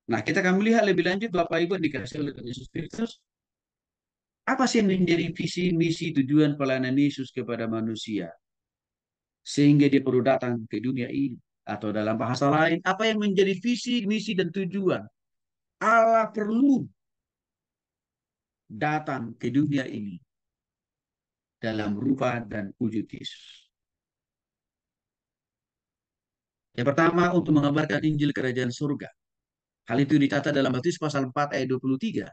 Nah, kita akan melihat lebih lanjut Bapak Ibu yang dikasih oleh Tuhan Yesus Kristus. Apa sih yang menjadi visi, misi, tujuan pelayanan Yesus kepada manusia? Sehingga dia perlu datang ke dunia ini. Atau dalam bahasa lain, apa yang menjadi visi, misi, dan tujuan? Allah perlu datang ke dunia ini dalam rupa dan wujud Yesus. Yang pertama, untuk mengabarkan Injil Kerajaan Surga. Hal itu dicatat dalam Matius pasal 4 ayat 23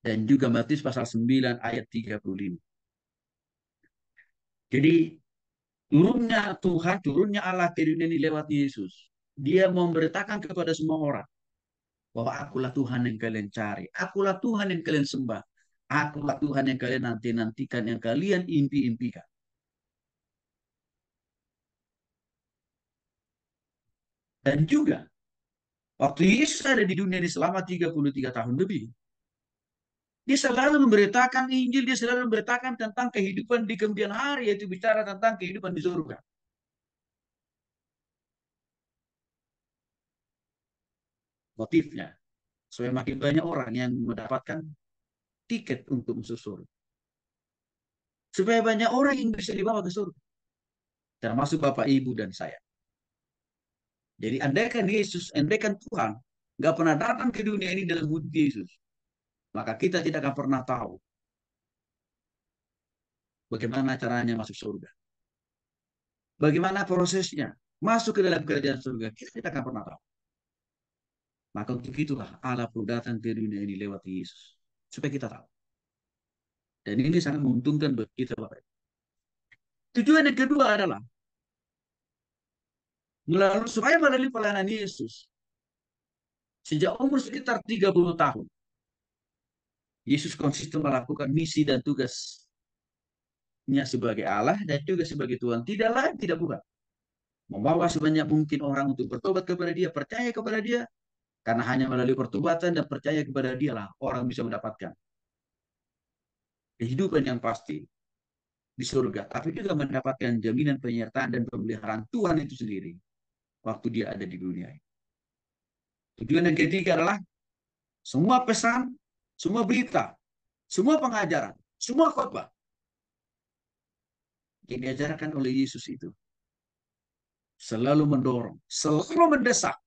dan juga Matius pasal 9 ayat 35. Jadi turunnya Allah ke dunia ini lewat Yesus. Dia memberitakan kepada semua orang bahwa akulah Tuhan yang kalian cari. Akulah Tuhan yang kalian sembah. Akulah Tuhan yang kalian nanti-nantikan, yang kalian impi-impikan. Dan juga, waktu Yesus ada di dunia ini selama 33 tahun lebih, dia selalu memberitakan Injil, dia selalu memberitakan tentang kehidupan di kemudian hari, yaitu bicara tentang kehidupan di surga. Motifnya, supaya makin banyak orang yang mendapatkan tiket untuk masuk surga. Supaya banyak orang yang bisa dibawa ke surga. Termasuk Bapak, Ibu, dan saya. Jadi andaikan Yesus, andaikan Tuhan nggak pernah datang ke dunia ini dalam wujud Yesus, maka kita tidak akan pernah tahu bagaimana caranya masuk surga. Bagaimana prosesnya masuk ke dalam kerajaan surga, kita tidak akan pernah tahu. Maka untuk itulah Allah perlu datang ke dunia ini lewat Yesus. Supaya kita tahu. Dan ini sangat menguntungkan bagi kita, Bapak. Tujuan yang kedua adalah supaya melalui pelayanan Yesus. Sejak umur sekitar 30 tahun, Yesus konsisten melakukan misi dan tugasnya sebagai Allah dan juga sebagai Tuhan. Tidak lain, tidak bukan. Membawa sebanyak mungkin orang untuk bertobat kepada dia, percaya kepada dia, karena hanya melalui pertobatan dan percaya kepada dia lah orang bisa mendapatkan kehidupan yang pasti di surga, tapi juga mendapatkan jaminan penyertaan dan pemeliharaan Tuhan itu sendiri waktu dia ada di dunia. Tujuan yang ketiga adalah semua pesan, semua berita, semua pengajaran, semua khotbah yang diajarkan oleh Yesus itu selalu mendorong, selalu mendesak,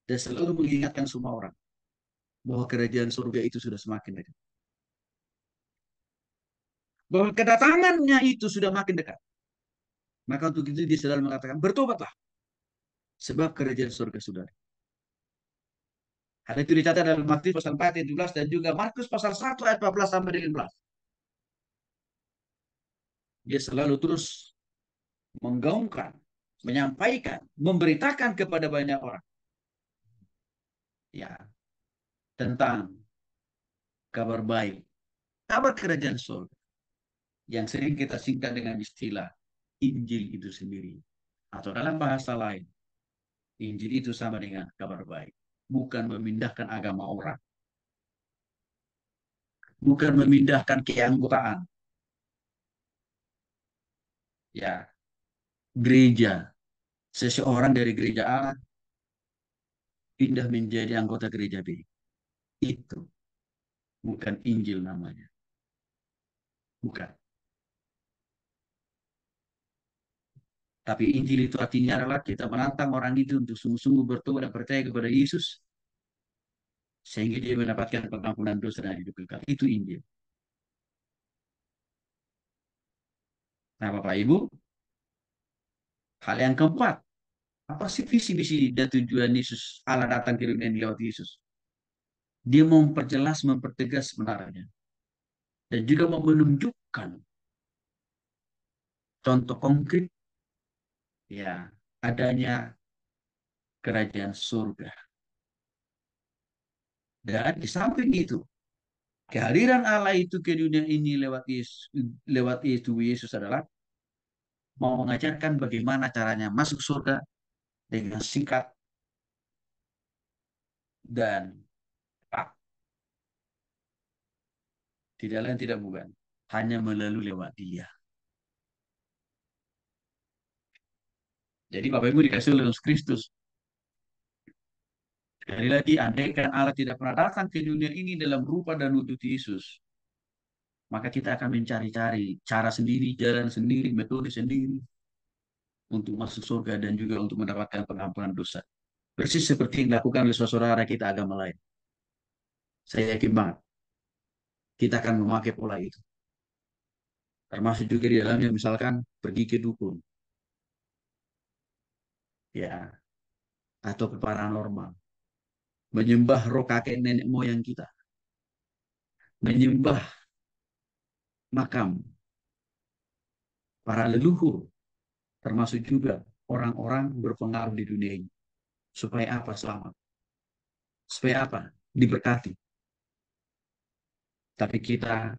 dan selalu mengingatkan semua orang bahwa kerajaan surga itu sudah semakin dekat. Bahwa kedatangannya itu sudah makin dekat. Maka untuk itu dia selalu mengatakan, bertobatlah. Sebab kerajaan surga sudah dekat. Hal itu dicatat dalam Matius pasal 4 ayat 17 dan juga Markus pasal 1 ayat 14 sampai 15. Dia selalu terus menggaungkan, menyampaikan, memberitakan kepada banyak orang ya tentang kabar baik, kabar kerajaan surga yang sering kita singkat dengan istilah Injil itu sendiri. Atau dalam bahasa lain, Injil itu sama dengan kabar baik. Bukan memindahkan agama orang. Bukan memindahkan keanggotaan. Ya, gereja. Seseorang dari gereja A pindah menjadi anggota gereja B. Itu bukan Injil namanya. Bukan. Tapi Injil itu artinya adalah kita menantang orang itu untuk sungguh-sungguh bertobat dan percaya kepada Yesus. Sehingga dia mendapatkan pengampunan dosa dan hidup kekal. Itu Injil. Nah Bapak Ibu, hal yang keempat. Apa sih visi-visi dan tujuan Yesus Allah datang ke dunia lewat Yesus? Dia mau memperjelas, mempertegas sebenarnya. Dan juga mau menunjukkan contoh konkret ya adanya kerajaan surga. Dan di samping itu, kehadiran Allah itu ke dunia ini lewat Yesus adalah mau mengajarkan bagaimana caranya masuk surga dengan singkat dan cepat. Tidak lain tidak bukan. Hanya melalui lewat dia. Jadi Bapak Ibu dikasih oleh Yesus Kristus. Sekali lagi, andaikan Allah tidak pernah datang ke dunia ini dalam rupa dan wujud Yesus, maka kita akan mencari-cari cara sendiri, jalan sendiri, metode sendiri untuk masuk surga dan juga untuk mendapatkan pengampunan dosa. Persis seperti yang dilakukan oleh saudara kita agama lain. Saya yakin banget kita akan memakai pola itu. Termasuk juga di dalamnya misalkan pergi ke dukun, ya, atau ke paranormal, menyembah roh kakek nenek moyang kita, menyembah makam para leluhur, termasuk juga orang-orang berpengaruh di dunia ini. Supaya apa? Selamat. Supaya apa? Diberkati. Tapi kita